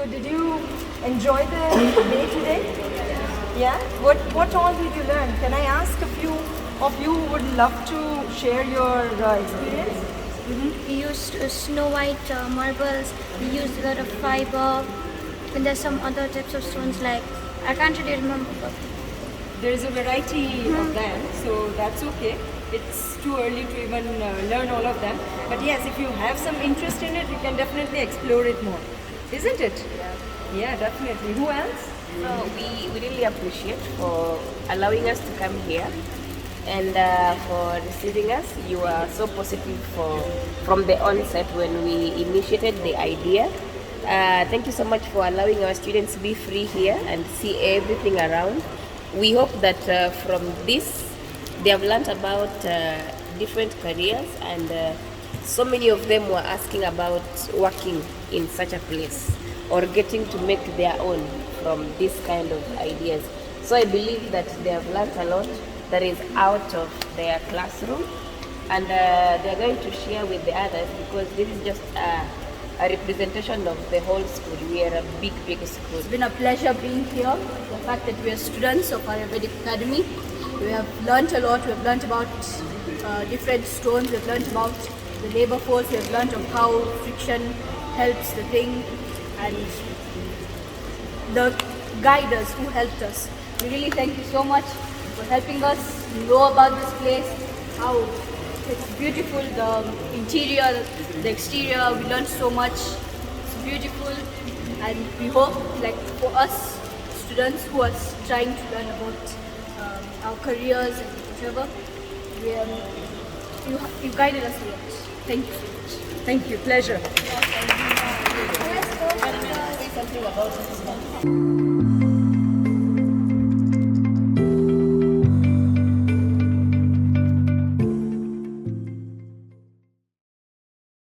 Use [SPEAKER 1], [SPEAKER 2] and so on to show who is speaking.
[SPEAKER 1] So did you enjoy the day today? Yeah? What all did you learn? Can I ask a few of you who would love to share your experience?
[SPEAKER 2] We used snow white marbles, we used a lot of fiber, and there's some other types of stones like, I can't really remember. But
[SPEAKER 1] There is a variety of them, so that's okay. It's too early to even learn all of them. But yes, if you have some interest in it, you can definitely explore it more. Isn't it? Yeah, definitely. Who else?
[SPEAKER 3] So we really appreciate for allowing us to come here and for receiving us. You are so positive from the onset when we initiated the idea. Thank you so much for allowing our students to be free here and see everything around. We hope that from this they have learned about different careers, and so many of them were asking about working in such a place or getting to make their own from this kind of ideas. So I believe that they have learned a lot that is out of their classroom, and they are going to share with the others, because this is just a representation of the whole school. We are a big school.
[SPEAKER 4] It's been a pleasure being here. The fact that we are students of Arya Vedic Academy, we have learnt a lot. We have learnt about different stones. We have learnt about the labor force. We have learnt of how friction helps the thing, and the guiders who helped us. We really thank you so much for helping us know about this place, how it's beautiful, the interior, the exterior. We learned so much. It's beautiful, and we hope, like for us students who are trying to learn about our careers and whatever, you guided us a lot. Thank you so much.
[SPEAKER 1] Thank you. Pleasure.
[SPEAKER 3] Say something about it.